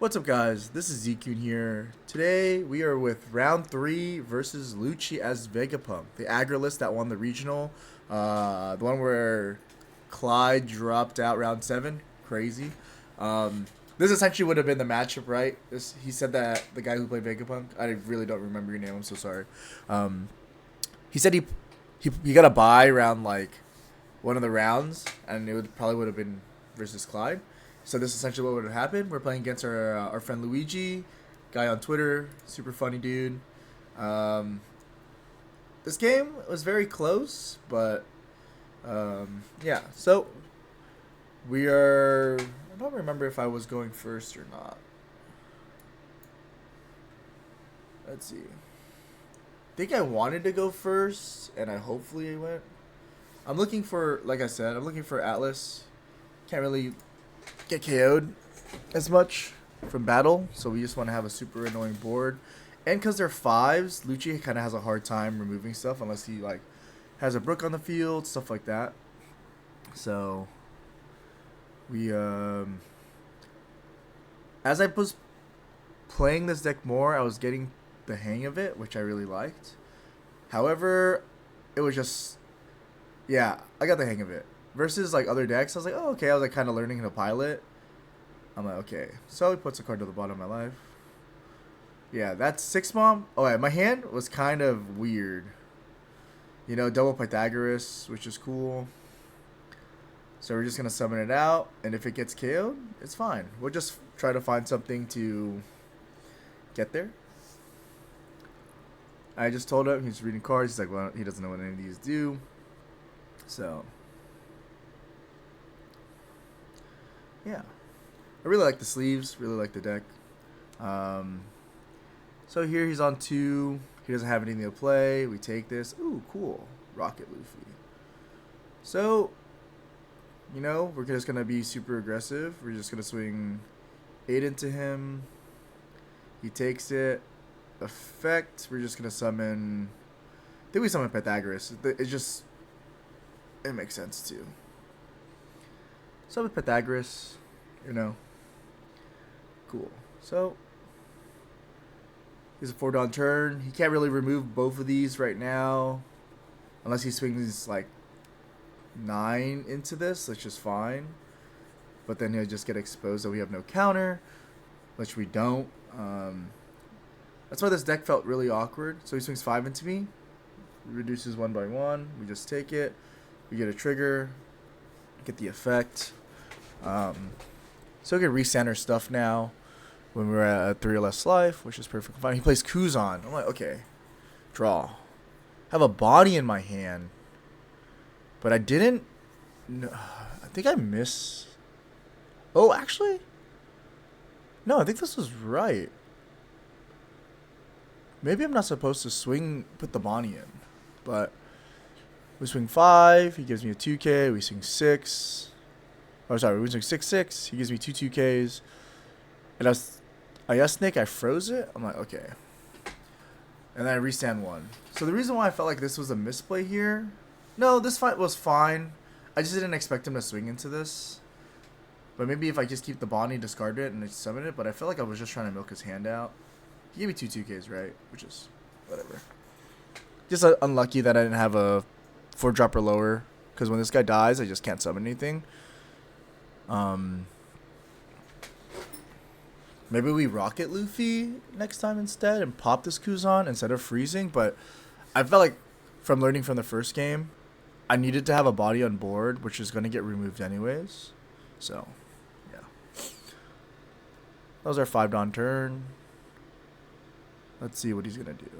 What's up, guys? This is Zekun here. Today we are with round 3 versus Lucci as Vegapunk, the agrolist that won the regional. The one where Clyde dropped out round 7. Crazy. This essentially would have been the matchup, right? He said that the guy who played Vegapunk. I really don't remember your name. I'm so sorry. Um, he said he got a bye around like one of the rounds, and it would have been versus Clyde. So this is essentially what would have happened. We're playing against our friend Luigi, guy on Twitter, super funny dude. Um, this game was very close, but yeah. So we are. I don't remember if I was going first or not. Let's see. I think I wanted to go first, and I hopefully went. I'm looking for, like I said, I'm looking for Atlas. Can't really get KO'd as much from battle, so we just want to have a super annoying board. And because they're fives, Lucci kind of has a hard time removing stuff unless he like has a Brook on the field, stuff like that. So we as I was playing this deck more, I was getting the hang of it, which I really liked. However, it was just, yeah, I got the hang of it. Versus like other decks, I was like, oh, okay. I was like kind of learning to pilot. I'm like, okay. So he puts a card to the bottom of my life. Yeah, that's 6 bomb. Oh yeah, my hand was kind of weird. You know, double Pythagoras, which is cool. So we're just gonna summon it out, and if it gets KO'd, it's fine. We'll just try to find something to get there. I just told him he's reading cards. He's like, well, he doesn't know what any of these do. So yeah, I really like the sleeves. Really like the deck. Um, so here he's on 2. He doesn't have anything to play. We take this. Ooh, cool. Rocket Luffy. So, you know, we're just going to be super aggressive. We're just going to swing 8 into him. He takes it. Effect. We're just going to summon. I think we summon Pythagoras. It makes sense too. Summon Pythagoras. You know. Cool. So he's a 4 down turn. He can't really remove both of these right now. Unless he swings like 9 into this, which is fine. But then he'll just get exposed that we have no counter, which we don't. That's why this deck felt really awkward. So he swings 5 into me. Reduces 1 by 1. We just take it. We get a trigger. Get the effect. So we can recenter stuff now when we're at 3 or less life, which is perfectly fine. He plays Kuzan. I'm like, okay, draw. Have a body in my hand, but I didn't. No, I think I miss. Oh, actually, no. I think this was right. Maybe I'm not supposed to put the Bonnie in, but we swing 5. He gives me a 2K. We swing 6. Oh, sorry, we swing 6/6. He gives me 2/2Ks, and I guess Nick, I froze it. I'm like, okay. And then I restand 1. So the reason why I felt like this was a misplay here, no, this fight was fine. I just didn't expect him to swing into this. But maybe if I just keep the Bonnie, discard it, and I summon it. But I felt like I was just trying to milk his hand out. He gave me 2/2Ks, right? Which is whatever. Just unlucky that I didn't have a 4-drop or lower. Because when this guy dies, I just can't summon anything. Maybe we Rocket Luffy next time instead and pop this Kuzan instead of freezing. But I felt like from learning from the first game, I needed to have a body on board, which is going to get removed anyways. So, yeah. That was our 5 down turn. Let's see what he's going to do.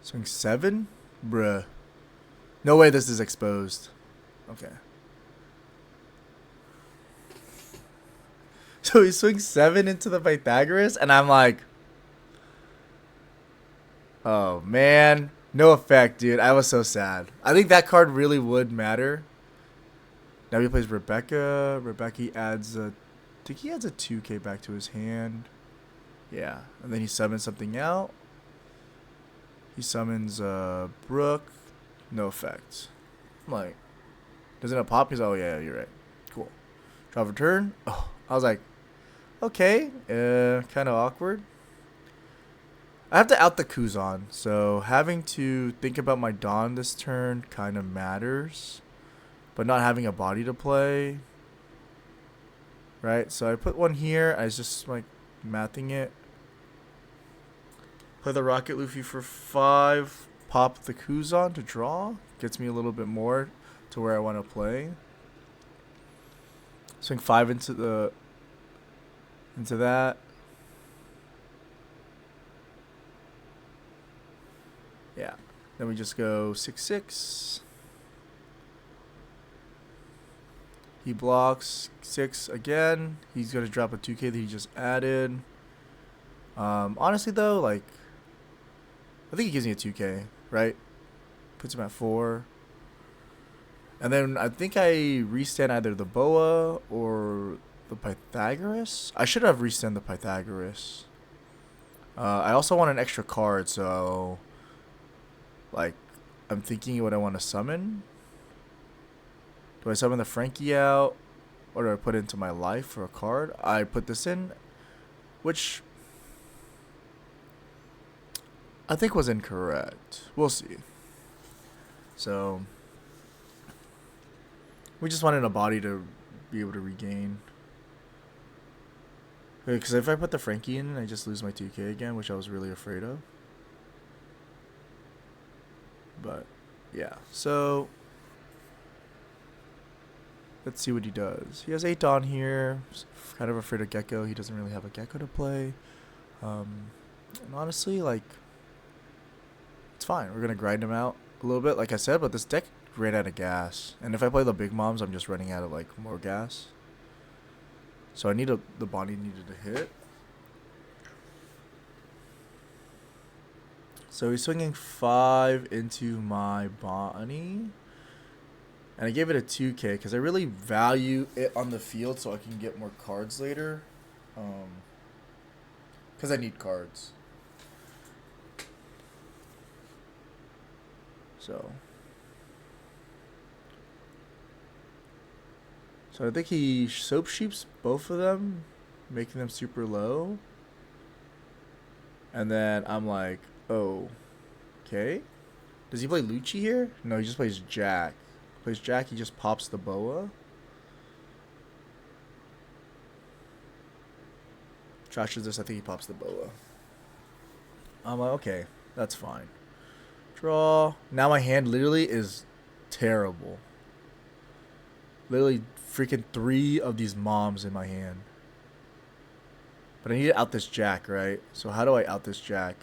Swing 7? Bruh. No way this is exposed. Okay. So he swings 7 into the Pythagoras, and I'm like, oh, man. No effect, dude. I was so sad. I think that card really would matter. Now he plays Rebecca. Rebecca adds a... I think he adds a 2K back to his hand. Yeah. And then he summons something out. He summons Brook. No effect. I'm like, Doesn't it pop? He's oh yeah, you're right. Cool. Draw for turn. Oh, I was like, okay, kind of awkward. I have to out the Kuzan, so having to think about my Dawn this turn kind of matters, but not having a body to play. Right, so I put one here. I was just like mathing it. Play the Rocket Luffy for 5. Pop the Kuzan to draw. Gets me a little bit more to where I want to play. Swing 5 into that. Yeah. Then we just go 6/6. He blocks 6 again. He's gonna drop a 2K that he just added. Honestly though, like I think he gives me a 2K, right? Puts him at 4. And then I think I restand either the Boa or the Pythagoras. I should have restand the Pythagoras. I also want an extra card, so like I'm thinking what I want to summon. Do I summon the Frankie out, or do I put it into my life for a card? I put this in, which I think was incorrect. We'll see. So we just wanted a body to be able to regain. Because if I put the Frankie in, I just lose my 2K again, which I was really afraid of. But yeah, so let's see what he does. He has 8 Dawn here. Kind of afraid of Gecko. He doesn't really have a Gecko to play. And honestly, like, it's fine. We're going to grind him out a little bit, like I said, but this deck ran out of gas. And if I play the big moms, I'm just running out of, like, more gas. So I need the body needed to hit. So he's swinging 5 into my Bonnie. And I gave it a 2K because I really value it on the field so I can get more cards later. Because I need cards. So I think he soap sheeps both of them, making them super low. And then I'm like, oh, okay. Does he play Lucci here? No, he just plays Jack. Plays Jack, he just pops the Boa. Trashes this, I think he pops the Boa. I'm like, okay, that's fine. Draw. Now my hand literally is terrible. Literally freaking 3 of these moms in my hand. But I need to out this Jack, right? So how do I out this Jack?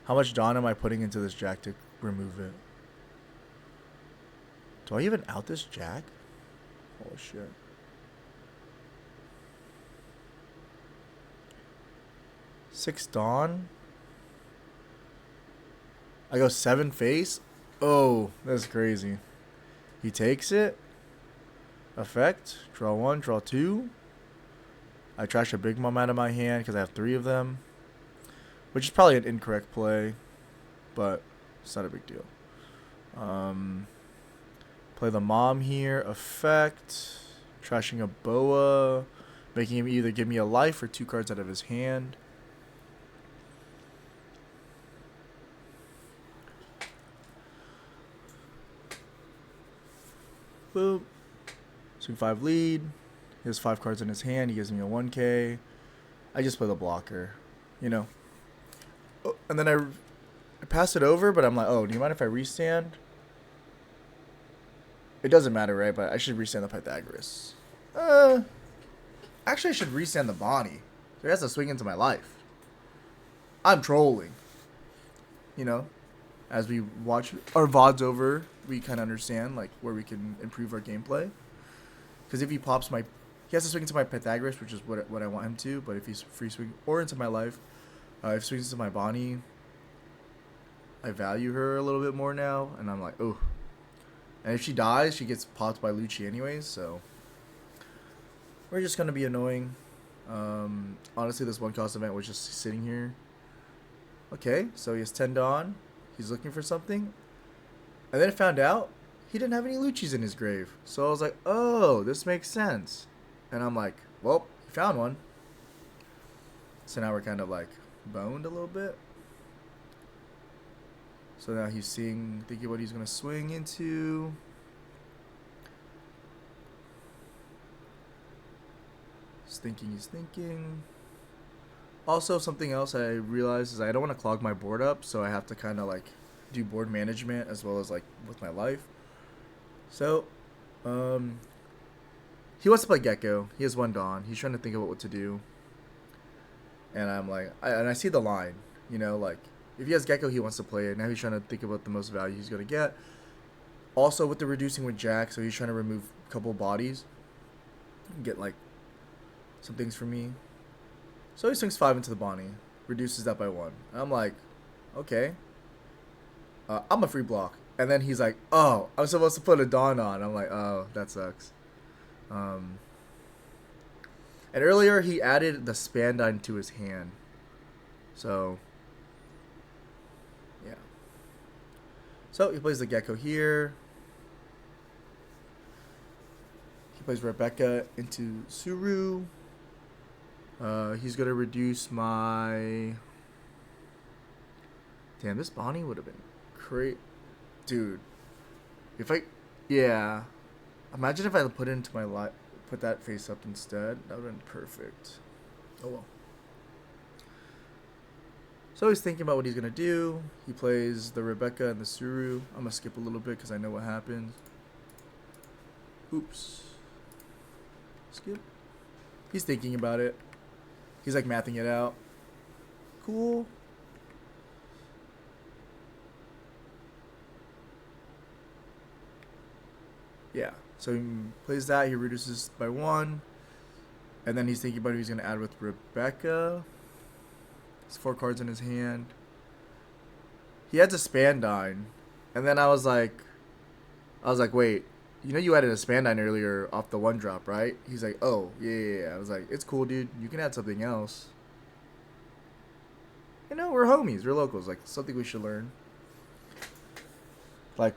How much Dawn am I putting into this Jack to remove it? Do I even out this Jack? Oh shit. Six Dawn. I go 7 face. Oh, that's crazy. He takes it. Effect. Draw 1, draw 2. I trash a big mom out of my hand because I have 3 of them. Which is probably an incorrect play. But it's not a big deal. Play the mom here. Effect. Trashing a Boa. Making him either give me a life or 2 cards out of his hand. Boop. Swing 5 lead. He has 5 cards in his hand. He gives me a 1K. I just play the blocker. You know. Oh, and then I pass it over, but I'm like, oh, do you mind if I restand? It doesn't matter, right? But I should restand the Pythagoras. Actually, I should restand the Bonnie. So he has to swing into my life. I'm trolling. You know? As we watch our VODs over, we kind of understand like where we can improve our gameplay. Because if he pops my... He has to swing into my Pythagoras, which is what I want him to. But if he's free swing or into my life, if he swings into my Bonnie, I value her a little bit more now. And I'm like, oh. And if she dies, she gets popped by Lucci anyways. So we're just going to be annoying. Honestly, this one cost event was just sitting here. Okay, so he has 10 Dawn. He's looking for something. And then I found out he didn't have any Luccis in his grave. So I was like, oh, this makes sense. And I'm like, well, he found one. So now we're kind of like boned a little bit. So now he's thinking what he's going to swing into. He's thinking. Also, something else I realized is I don't want to clog my board up, so I have to kind of like do board management as well as like with my life. So, he wants to play Gecko. He has one Dawn. He's trying to think about what to do. And I'm like, I see the line, you know, like if he has Gecko, he wants to play it. Now he's trying to think about the most value he's going to get. Also with the reducing with Jack, so he's trying to remove a couple bodies. Get like some things for me. So he swings 5 into the Bonnie. Reduces that by 1. And I'm like, okay. I'm a free block. And then he's like, oh, I'm supposed to put a Dawn on. I'm like, oh, that sucks. And earlier he added the Spandine to his hand. So, yeah. So he plays the Gecko here. He plays Rebecca into Suru. He's going to reduce my... Damn, this Bonnie would have been great. Dude. If I... Yeah. Imagine if I put it into my put that face up instead. That would have been perfect. Oh well. So he's thinking about what he's going to do. He plays the Rebecca and the Suru. I'm going to skip a little bit because I know what happens. Oops. Skip. He's thinking about it. He's like mathing it out. Cool. Yeah. So he plays that. He reduces by 1. And then he's thinking about who he's going to add with Rebecca. There's 4 cards in his hand. He adds a Spandine. And then I was like, wait. You know you added a Spandine earlier off the 1-drop, right? He's like, oh, yeah. I was like, it's cool, dude. You can add something else. You know, we're homies. We're locals. Like, something we should learn. Like,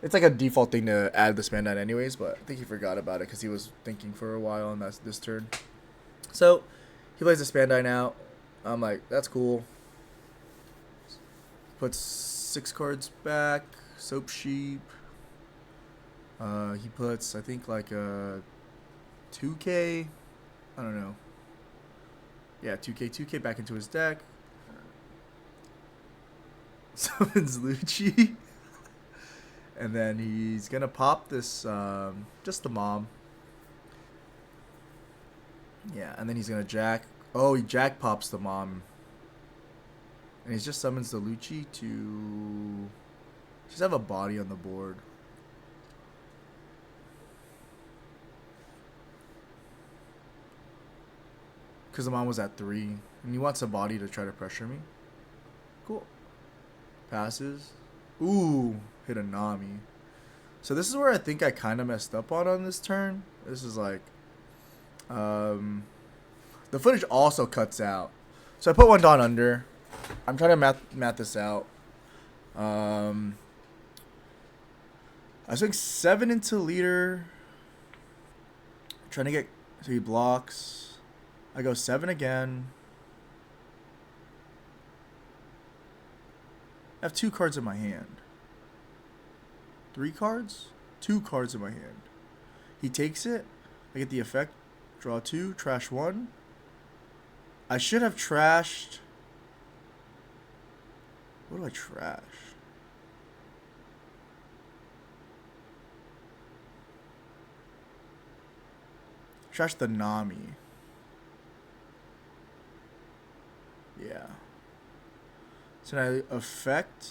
it's like a default thing to add the Spandine anyways, but I think he forgot about it because he was thinking for a while on this turn. So, he plays the Spandine out. I'm like, that's cool. Puts 6 cards back. Soap Sheep. He puts, I think, like a 2K. I don't know. Yeah, 2K back into his deck. Summons Lucci. And then he's going to pop this, just the Mom. Yeah, and then he's going to Jack. Oh, he Jack pops the Mom. And he just summons the Lucci to just have a body on the board. Because the Mom was at 3. And he wants a body to try to pressure me. Cool. Passes. Ooh, hit a Nami. So this is where I think I kind of messed up on this turn. This is like... the footage also cuts out. So I put 1 Dawn under. I'm trying to math this out. I swing 7 into leader. Trying to get... So he blocks. I go 7 again. I have 2 cards in my hand. 3 cards? 2 cards in my hand. He takes it. I get the effect. Draw 2. Trash 1. I should have trashed... What do I trash? Trash the Nami. Yeah. So now effect,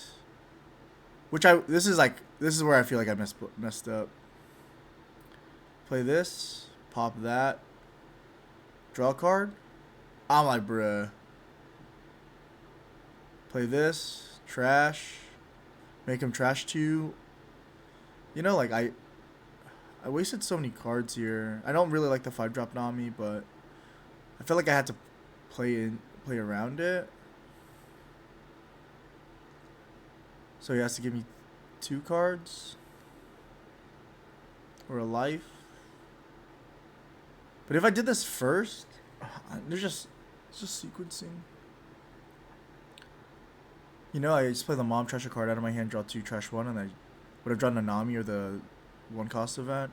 which this is where I feel like I messed up. Play this, pop that, draw a card. I'm like, bruh. Play this, trash, make him trash 2. You know, like I wasted so many cards here. I don't really like the 5-drop Nami, but I felt like I had to play around it. So he has to give me 2 cards. or a life. But if I did this first, it's just sequencing. You know, I just play the mom, trash a card out of my hand, draw 2, trash 1, and I would have drawn a Nami or the 1-cost event.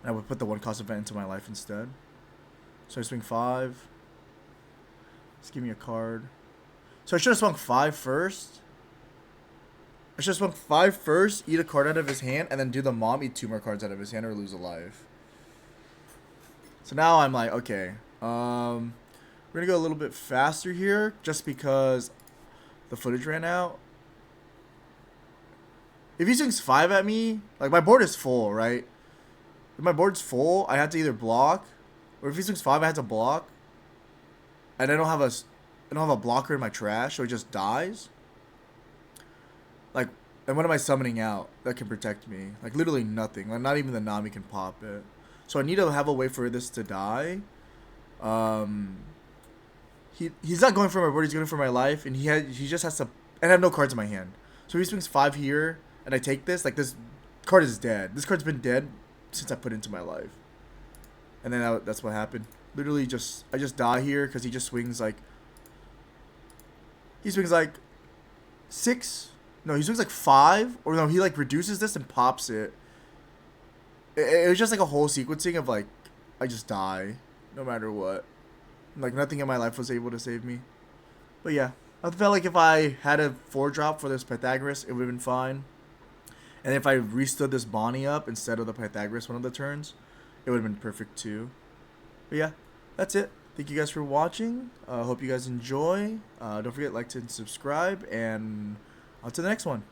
And I would put the 1-cost event into my life instead. So I swing 5. Just give me a card. So I should have swung 5 first. I should have swung 5 first, eat a card out of his hand, and then do the mom, eat 2 more cards out of his hand, or lose a life. So now I'm like, okay. We're going to go a little bit faster here, just because the footage ran out. If he swings 5 at me, like my board is full, right? If my board's full, I have to either block, or if he swings 5, I have to block. And I don't have a blocker in my trash, so it just dies. Like, and what am I summoning out that can protect me? Like literally nothing. Like not even the Nami can pop it. So I need to have a way for this to die. He's not going for my board, he's going for my life, and he just has to, and I have no cards in my hand. So if he swings 5 here, and I take this, like this card is dead. This card's been dead since I put it into my life. And then that's what happened. Literally I just die here because he just swings like, 6. No, he swings like 5, or no, he like reduces this and pops it. It was just like a whole sequencing of like, I just die no matter what. Like nothing in my life was able to save me. But yeah, I felt like if I had a 4-drop for this Pythagoras, it would have been fine. And if I restood this Bonnie up instead of the Pythagoras one of the turns, it would have been perfect too. But yeah, that's it. Thank you guys for watching. Hope you guys enjoy. Don't forget to like and subscribe, and on to the next one.